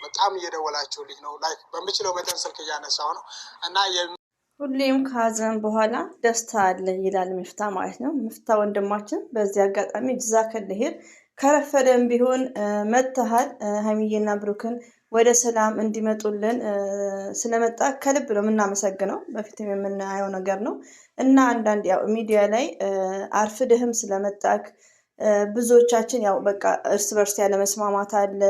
በጣም እየደወላችሁልኝ ነው። ላይክ በምችለው መጠን ስልክ እያነሳው ነው እና ሁሌም ከሀዘን በኋላ ደስታ አለ ይላል ሚፍታ ማለት ነው። ሚፍታ ወንድማችን በዚህ አጋጣሚ ጀዛከላህ ከረፈደም ቢሆን መተሃል ሀይሚዬና ብሩክን ወደ ሰላም እንዲመጡልን ስለመጣ ከልብ ነው የምናመሰግነው። በፊትም የምናየው ነገር ነው እና አንዳንድ ያው ሚዲያ ላይ አርፍደህም ስለመጣክ ብዙዎቻችን ያው በቃ እርስ በርስ ያለ መስማማት አለ፣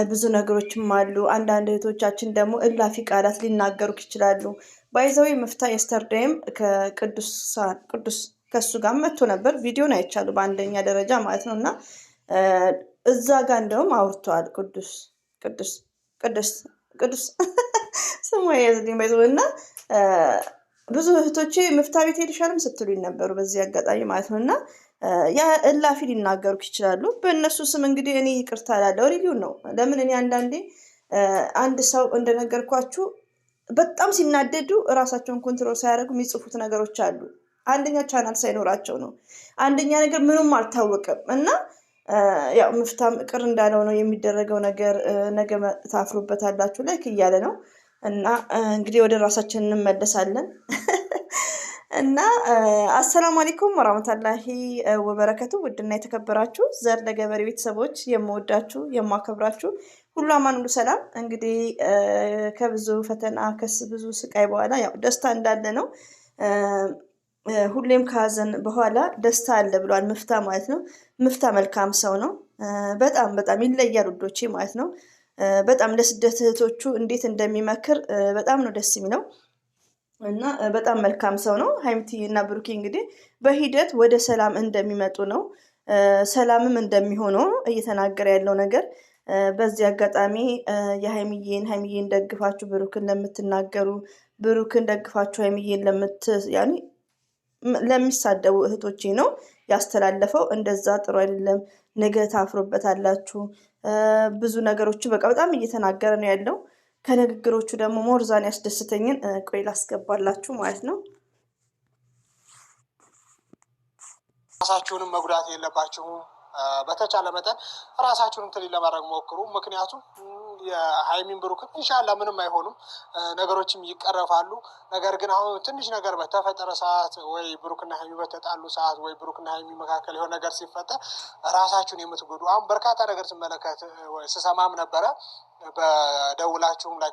ብዙ ነገሮችም አሉ። አንዳንድ እህቶቻችን ደግሞ እላፊ ቃላት ሊናገሩክ ይችላሉ። ባይዘዌ ሚፍታ የስተርዳይም ቅዱስ ከሱ ጋር መጥቶ ነበር። ቪዲዮን አይቻሉ በአንደኛ ደረጃ ማለት ነው እና እዛ ጋር እንደውም አውርተዋል። ቅዱስ ስሙ ያዝልኝ ባይዘው እና ብዙ እህቶቼ ሚፍታ ቤት ሄድሻልም ስትሉኝ ነበሩ በዚህ አጋጣሚ ማለት ነው እና ያ እላፊ ሊናገሩክ ይችላሉ። በእነሱ ስም እንግዲህ እኔ ይቅርታ እላለሁ። ሪቪው ነው። ለምን እኔ አንዳንዴ አንድ ሰው እንደነገርኳችሁ በጣም ሲናደዱ እራሳቸውን ኮንትሮል ሳያደርጉ የሚጽፉት ነገሮች አሉ። አንደኛ ቻናል ሳይኖራቸው ነው፣ አንደኛ ነገር ምንም አልታወቀም እና ያው ሚፍታም ቅር እንዳለው ነው የሚደረገው ነገር። ነገ ታፍሩበታላችሁ ላይክ እያለ ነው እና እንግዲህ ወደ ራሳችን እንመለሳለን እና አሰላሙ አለይኩም ወራህመቱላሂ ወበረከቱ። ውድና የተከበራችሁ ዘር ለገበሬ ቤተሰቦች የምወዳችሁ የማከብራችሁ ሁሉ አማን ሁሉ ሰላም። እንግዲህ ከብዙ ፈተና ከብዙ ስቃይ በኋላ ያው ደስታ እንዳለ ነው። ሁሌም ከሀዘን በኋላ ደስታ አለ ብሏል ሚፍታ ማለት ነው። ሚፍታ መልካም ሰው ነው። በጣም ይለያል ውዶቼ ማለት ነው። በጣም ለስደት እህቶቹ እንዴት እንደሚመክር በጣም ነው ደስ የሚለው እና በጣም መልካም ሰው ነው። ሀይሚቲ እና ብሩኬ እንግዲህ በሂደት ወደ ሰላም እንደሚመጡ ነው፣ ሰላምም እንደሚሆነው እየተናገረ ያለው ነገር። በዚህ አጋጣሚ ሀይሚዬን ደግፋችሁ ብሩክን ለምትናገሩ፣ ብሩክን ደግፋችሁ ሀይሚዬን ለሚሳደቡ እህቶቼ ነው ያስተላለፈው። እንደዛ ጥሩ አይደለም፣ ነገ ታፍሩበታላችሁ። ብዙ ነገሮችን በቃ በጣም እየተናገረ ነው ያለው። ከንግግሮቹ ደግሞ ሞርዛን ያስደስተኝን ቆይ ላስገባላችሁ ማለት ነው። ራሳችሁንም መጉዳት የለባችሁም። በተቻለ መጠን ራሳችሁንም ትልል ለማድረግ ሞክሩ። ምክንያቱም የሀይሚን ብሩክን ኢንሻአላህ ምንም አይሆኑም፣ ነገሮችም ይቀረፋሉ። ነገር ግን አሁን ትንሽ ነገር በተፈጠረ ሰዓት ወይ ብሩክና ሀይሚ በተጣሉ ሰዓት ወይ ብሩክና ሀይሚ መካከል የሆነ ነገር ሲፈጠር ራሳችሁን የምትጎዱ አሁን በርካታ ነገር ስመለከት ስሰማም ነበረ። በደውላችሁም ላይ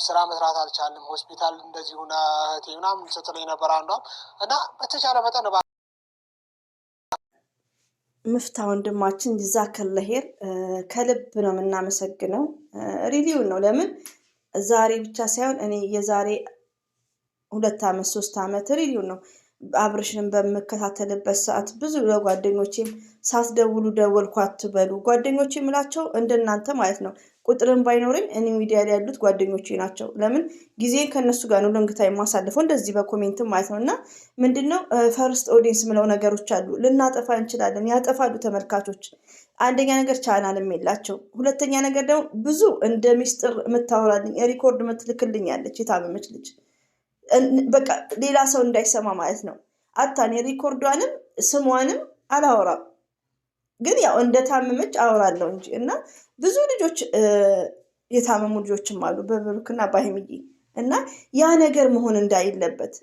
ስራ መስራት አልቻልም፣ ሆስፒታል እንደዚህ ሆና እህቴ ምናምን ስትለኝ ነበር አንዷም እና በተቻለ መጠን ሚፍታ ወንድማችን ጀዛከላህ ከልብ ነው የምናመሰግነው። ሪቪው ነው። ለምን ዛሬ ብቻ ሳይሆን እኔ የዛሬ 2 ዓመት 3 ዓመት ሪቪው ነው አብርሽን በመከታተልበት ሰዓት ብዙ ለጓደኞቼም ሳትደውሉ ደወልኩ አትበሉ። ጓደኞቼ የምላቸው እንደናንተ ማለት ነው። ቁጥርን ባይኖረኝ እኔ ሚዲያ ላይ ያሉት ጓደኞቼ ናቸው። ለምን ጊዜን ከነሱ ጋር ነው ለንግታ የማሳልፈው እንደዚህ በኮሜንትም ማለት ነው። እና ምንድነው ፈርስት ኦዲየንስ ምለው ነገሮች አሉ። ልናጠፋ እንችላለን፣ ያጠፋሉ ተመልካቾች። አንደኛ ነገር ቻናልም የላቸው፣ ሁለተኛ ነገር ደግሞ ብዙ እንደ ሚስጥር የምታወራልኝ ሪኮርድ የምትልክልኝ ያለች የታመመች ልጅ በቃ ሌላ ሰው እንዳይሰማ ማለት ነው። አታኔ ሪኮርዷንም ስሟንም አላወራም፣ ግን ያው እንደታመመች አወራለሁ እንጂ እና ብዙ ልጆች የታመሙ ልጆችም አሉ በብሩክና በሀይሚዬ እና ያ ነገር መሆን እንዳይለበት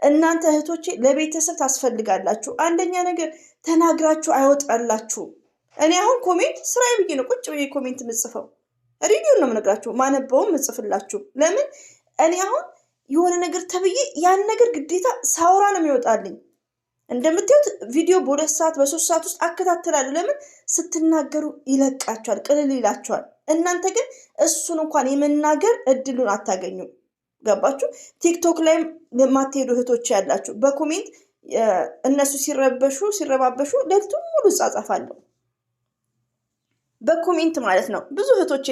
እናንተ እህቶቼ ለቤተሰብ ታስፈልጋላችሁ። አንደኛ ነገር ተናግራችሁ አይወጣላችሁ። እኔ አሁን ኮሜንት ስራዬ ብዬ ነው ቁጭ ብዬ ኮሜንት ምጽፈው፣ ሪቪው ነው የምነግራችሁ፣ ማነበውም ምጽፍላችሁ። ለምን እኔ አሁን የሆነ ነገር ተብዬ ያን ነገር ግዴታ ሳውራ ነው የሚወጣልኝ። እንደምታዩት ቪዲዮ በ2 ሰዓት በ3 ሰዓት ውስጥ አከታተላለሁ። ለምን ስትናገሩ ይለቃቸዋል፣ ቅልል ይላቸዋል። እናንተ ግን እሱን እንኳን የመናገር እድሉን አታገኙም። ገባችሁ? ቲክቶክ ላይም የማትሄዱ እህቶች ያላችሁ በኮሜንት እነሱ ሲረባበሹ ሌሊቱን ሙሉ ጻጻፋለሁ በኮሜንት ማለት ነው። ብዙ እህቶቼ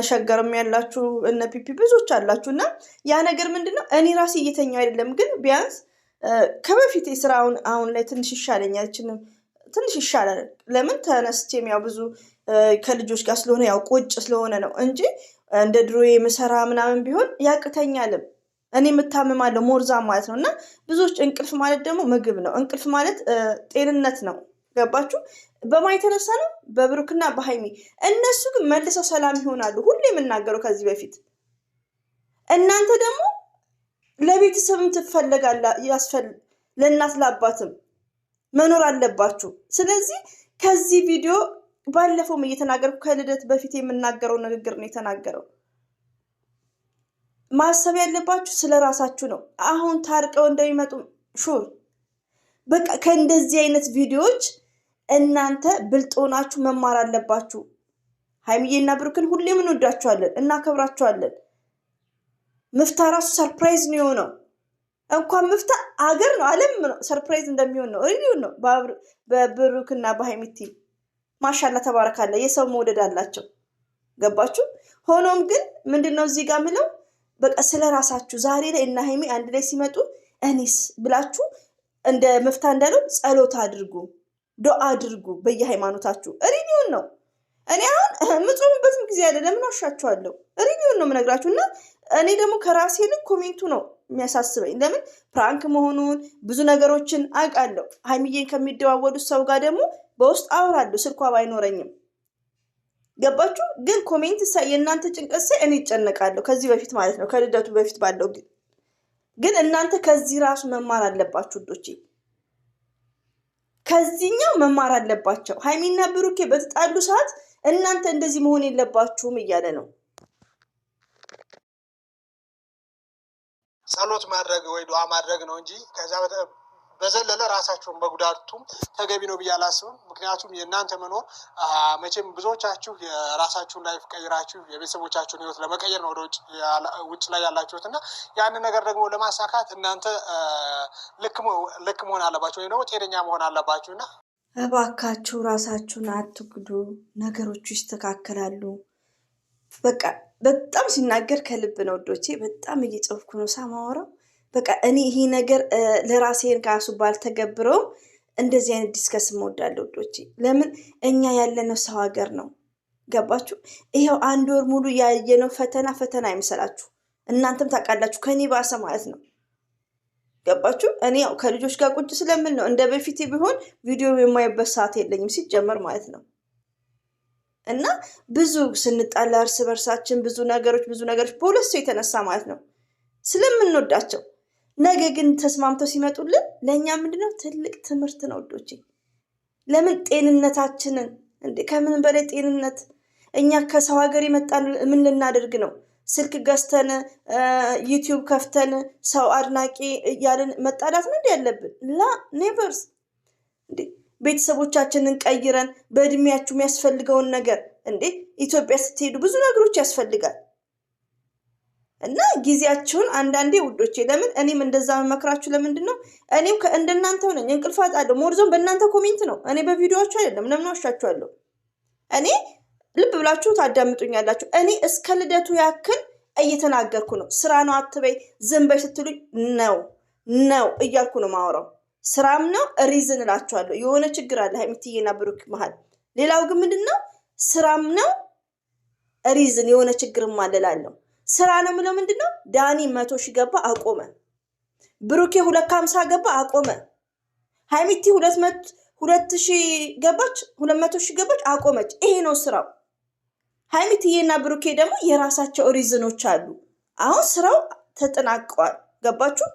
ሸገርም ያላችሁ እነ ፒፒ ብዙዎች አላችሁ እና ያ ነገር ምንድነው እኔ ራሴ እየተኛው አይደለም፣ ግን ቢያንስ ከበፊት የስራውን አሁን ላይ ትንሽ ይሻለኛል፣ ትንሽ ይሻላል። ለምን ተነስቼም ያው ብዙ ከልጆች ጋር ስለሆነ ያው ቁጭ ስለሆነ ነው እንጂ እንደ ድሮ የምሰራ ምናምን ቢሆን ያቅተኛልም። እኔ የምታመማለሁ ሞርዛ ማለት ነው። እና ብዙዎች እንቅልፍ ማለት ደግሞ ምግብ ነው። እንቅልፍ ማለት ጤንነት ነው። ገባችሁ? በማን የተነሳ ነው? በብሩክና በሃይሚ። እነሱ ግን መልሰው ሰላም ይሆናሉ። ሁሌ የምናገረው ከዚህ በፊት እናንተ ደግሞ ለቤተሰብም ለእናት ለአባትም መኖር አለባችሁ። ስለዚህ ከዚህ ቪዲዮ ባለፈውም እየተናገርኩ ከልደት በፊት የምናገረው ንግግር ነው የተናገረው። ማሰብ ያለባችሁ ስለራሳችሁ ነው። አሁን ታርቀው እንደሚመጡ ሹር በቃ ከእንደዚህ አይነት ቪዲዮዎች እናንተ ብልጥ ሆናችሁ መማር አለባችሁ። ሃይሚዬና ብሩክን ሁሌም እንወዳችኋለን፣ እናከብራችኋለን። ምፍታ ራሱ ሰርፕራይዝ ነው የሆነው። እንኳን ምፍታ አገር ነው ዓለም ነው ሰርፕራይዝ እንደሚሆን ነው። ሪሊውን ነው በብሩክና በሃይሚቲ ማሻአላ ተባረካለ። የሰው መውደድ አላቸው። ገባችሁ? ሆኖም ግን ምንድነው እዚህ ጋር ምለው በቃ ስለራሳችሁ ዛሬ ላይ እና ሃይሚ አንድ ላይ ሲመጡ እኔስ ብላችሁ እንደ ምፍታ እንዳለው ጸሎት አድርጉ፣ ዱአ አድርጉ በየሃይማኖታችሁ። ሪሊውን ነው። እኔ አሁን ምጾምበትም ጊዜ ያለ ለምን ዋሻችኋለሁ? ሪሊውን ነው የምነግራችሁና እኔ ደግሞ ከራሴ ልክ ኮሜንቱ ነው የሚያሳስበኝ። ለምን ፕራንክ መሆኑን ብዙ ነገሮችን አውቃለሁ። ሃይሚዬን ከሚደዋወሉት ሰው ጋር ደግሞ በውስጥ አወራለሁ፣ ስልኳ ባይኖረኝም። ገባችሁ? ግን ኮሜንት ሳይ የእናንተ ጭንቀት ሳይ እኔ እጨነቃለሁ። ከዚህ በፊት ማለት ነው ከልደቱ በፊት ባለው ግን እናንተ ከዚህ ራሱ መማር አለባችሁ ውዶቼ። ከዚህኛው መማር አለባቸው። ሃይሚና ብሩኬ በተጣሉ ሰዓት እናንተ እንደዚህ መሆን የለባችሁም እያለ ነው። ጸሎት ማድረግ ወይ ዱዓ ማድረግ ነው እንጂ ከዛ በዘለለ ራሳችሁን መጉዳቱም ተገቢ ነው ብዬ አላስብም። ምክንያቱም የእናንተ መኖር መቼም ብዙዎቻችሁ የራሳችሁን ላይፍ ቀይራችሁ የቤተሰቦቻችሁን ህይወት ለመቀየር ነው ወደ ውጭ ላይ ያላችሁት እና ያንን ነገር ደግሞ ለማሳካት እናንተ ልክ መሆን አለባችሁ ወይም ደግሞ ጤነኛ መሆን አለባችሁ እና እባካችሁ ራሳችሁን አትጉዱ። ነገሮቹ ይስተካከላሉ። በቃ በጣም ሲናገር ከልብ ነው ወዶቼ። በጣም እየጨፍኩ ነው ሳማወራው። በቃ እኔ ይሄ ነገር ለራሴን ካሱ ባልተገብረው እንደዚህ አይነት ዲስከስ እወዳለሁ ወዶቼ። ለምን እኛ ያለነው ሰው ሀገር ነው። ገባችሁ? ይሄው 1 ወር ሙሉ ያየነው ፈተና አይመስላችሁ? እናንተም ታውቃላችሁ ከኔ ባሰ ማለት ነው። ገባችሁ? እኔ ያው ከልጆች ጋር ቁጭ ስለምን ነው እንደ በፊት ቢሆን ቪዲዮ የማይበት ሰዓት የለኝም ሲጀመር ማለት ነው። እና ብዙ ስንጣላ እርስ በርሳችን ብዙ ነገሮች በሁለት ሰው የተነሳ ማለት ነው ስለምንወዳቸው። ነገ ግን ተስማምተው ሲመጡልን ለእኛ ምንድነው ትልቅ ትምህርት ነው ወዶቼ። ለምን ጤንነታችንን ከምን በላይ ጤንነት። እኛ ከሰው ሀገር የመጣን ምን ልናደርግ ነው? ስልክ ገዝተን ዩቲዩብ ከፍተን ሰው አድናቂ እያልን መጣላት ነው ያለብን? ኔቨርስ ቤተሰቦቻችንን ቀይረን በእድሜያችሁ የሚያስፈልገውን ነገር ኢትዮጵያ ስትሄዱ ብዙ ነገሮች ያስፈልጋል እና ጊዜያችሁን አንዳንዴ ውዶቼ። ለምን እኔም እንደዛ መመክራችሁ ለምንድን ነው? እኔም እንደናንተው ነኝ። እንቅልፍ አጣለሁ። ሞርዞን በእናንተ ኮሜንት ነው። እኔ በቪዲዮዎቹ አይደለም። ለምን ዋሻችኋለሁ? እኔ ልብ ብላችሁ ታዳምጡኛላችሁ። እኔ እስከ ልደቱ ያክል እየተናገርኩ ነው። ስራ ነው አትበይ ዝም በይ ስትሉኝ ነው እያልኩ ነው ማወራው። ስራም ነው ሪዝን እላችኋለሁ። የሆነ ችግር አለ ሃይሚዬና ብሩክ መሃል። ሌላው ግን ምንድነው? ስራም ነው ሪዝን የሆነ ችግርም አለ እላለሁ። ስራ ነው ምለው ምንድነው? ዳኒ 100 ሺህ ገባ አቆመ። ብሩኬ 250 ገባ አቆመ። ሃይሚቲ 200 ሺህ ገባች አቆመች። ይሄ ነው ስራው። ሃይሚዬና ብሩኬ ደግሞ የራሳቸው ሪዝኖች አሉ። አሁን ስራው ተጠናቀዋል። ገባችሁ?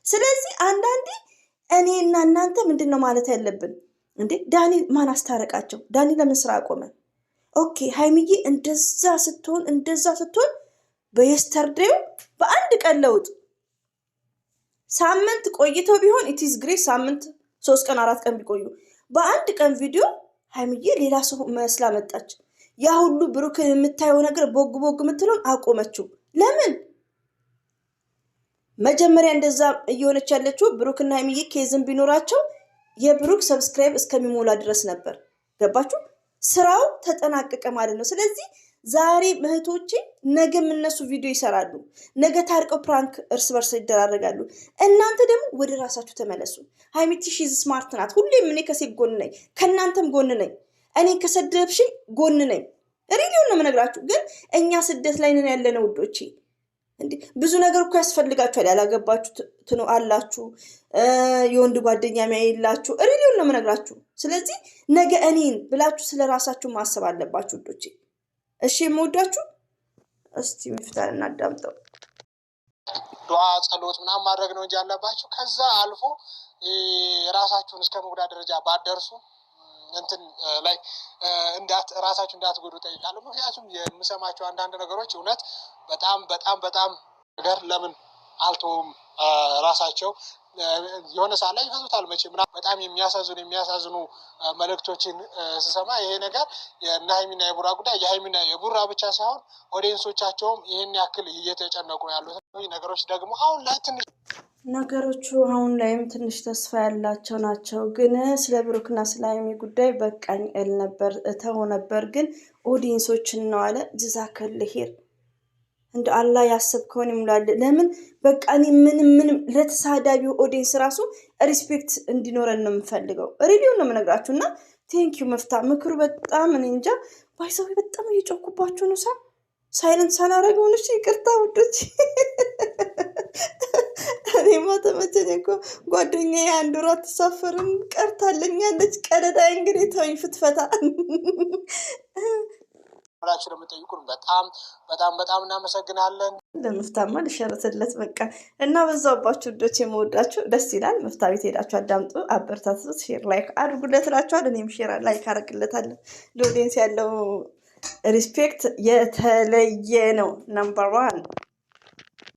ስለዚህ አንዳንዴ እኔና እናንተ ምንድነው ማለት ያለብን? ዳኒ ማን አስታረቃቸው? ዳኒ ለምን ስራ አቆመ? ኦኬ ሃይሚዬ እንደዛ ስትሆን በየስተርዴው በአንድ ቀን ለውጥ ሳምንት ቆይተው ቢሆን ኢትስ ግሬት ሳምንት 3 ቀን 4 ቀን ቢቆዩ በአንድ ቀን ቪዲዮ ሃይሚዬ ሌላ ሰው መስላ መጣች። ያ ሁሉ ብሩክን የምታየው ነገር ቦግ የምትለውን አቆመችው። ለምን? መጀመሪያ እንደዛ እየሆነች ያለችው ብሩክና ሃይሚዬ ኬዝን ቢኖራቸው የብሩክ ሰብስክራይብ እስከሚሞላ ድረስ ነበር። ገባችሁ? ስራው ተጠናቀቀ ማለት ነው። ስለዚህ ዛሬ እህቶቼ ነገም እነሱ ቪዲዮ ይሰራሉ። ነገ ታርቀው ፕራንክ እርስ በርስ ይደራረጋሉ። እናንተ ደግሞ ወደ ራሳችሁ ተመለሱ። ሃይሚቲ ሺዝ ስማርት ናት። ሁሌም እኔ ከሴት ጎን ነኝ፣ ከእናንተም ጎን ነኝ። እኔ ከሰደብሽኝ ጎን ነኝ። ሪሊውን ነው የምነግራችሁ። ግን እኛ ስደት ላይ ነን ያለነው ውዶቼ። እንዴ ብዙ ነገር እኮ ያስፈልጋችኋል። ያላገባችሁ ትኖ አላችሁ፣ የወንድ ጓደኛ የሚያይላችሁ ሪሊውን ነው የምነግራችሁ። ስለዚህ ነገ እኔን ብላችሁ ስለ ራሳችሁ ማሰብ አለባችሁ ውዶቼ። እሺ የምወዳችሁ እስቲ ሚፍታር እናዳምጠው። ዱዓ ጸሎት ምናምን ማድረግ ነው እንጂ ያለባችሁ ከዛ አልፎ ራሳችሁን እስከ መጉዳት ደረጃ ባደርሱ እንትን ላይ ራሳችሁ እንዳትጎዱ ጠይቃለሁ። ምክንያቱም የምሰማቸው አንዳንድ ነገሮች እውነት በጣም ነገር ለምን አልተውም ራሳቸው የሆነ ሰዓት ላይ ይፈዙታል። መቼም በጣም የሚያሳዝኑ መልእክቶችን ስሰማ ይሄ ነገር የእነ ሀይሚና የቡራ ጉዳይ የሀይሚና የቡራ ብቻ ሳይሆን ኦዲየንሶቻቸውም ይህን ያክል እየተጨነቁ ያሉት ነገሮች ደግሞ ነገሮቹ አሁን ላይም ትንሽ ተስፋ ያላቸው ናቸው። ግን ስለ ብሩክና ስለ ሀይሚ ጉዳይ በቃኝ እል ነበር እተው ነበር። ግን ኦዲየንሶችን ነው አለ ጀዛከል ኸይር እንደ አላህ ያሰብከውን ይሙላል። ለምን በቃ እኔ ምንም ለተሳዳቢው ኦዲየንስ ራሱ ሪስፔክት እንዲኖረን ነው የምፈልገው። ሪሊው ነው የምነግራችሁ። እና ቴንኪዩ መፍታ ምክሩ በጣም እኔ እንጃ ባይሰው በጣም እየጮኩባችሁ ነው። ሳይለንት ሳላረገው ነው። ይቅርታ ውዶች። እኔማ ተመቸኝ እኮ ጓደኛዬ አንድ ወር አትሳፈርም ቀርታለኛለች። ቀደዳ እንግዲህ ተወኝ ፍትፈታ ብላችሁ ለምትጠይቁን በጣም እናመሰግናለን። ለምፍታማ ልሸርትለት በቃ እና በዛባችሁ ውዶች የምወዳችሁ ደስ ይላል። መፍታ ቤት ሄዳችሁ አዳምጡ፣ አበረታቱት፣ ሼር ላይክ አድርጉለት እላችኋል። እኔም ሼር ላይክ አደርግለታለሁ። ለኦዲየንስ ያለው ሪስፔክት የተለየ ነው። ነምበር 1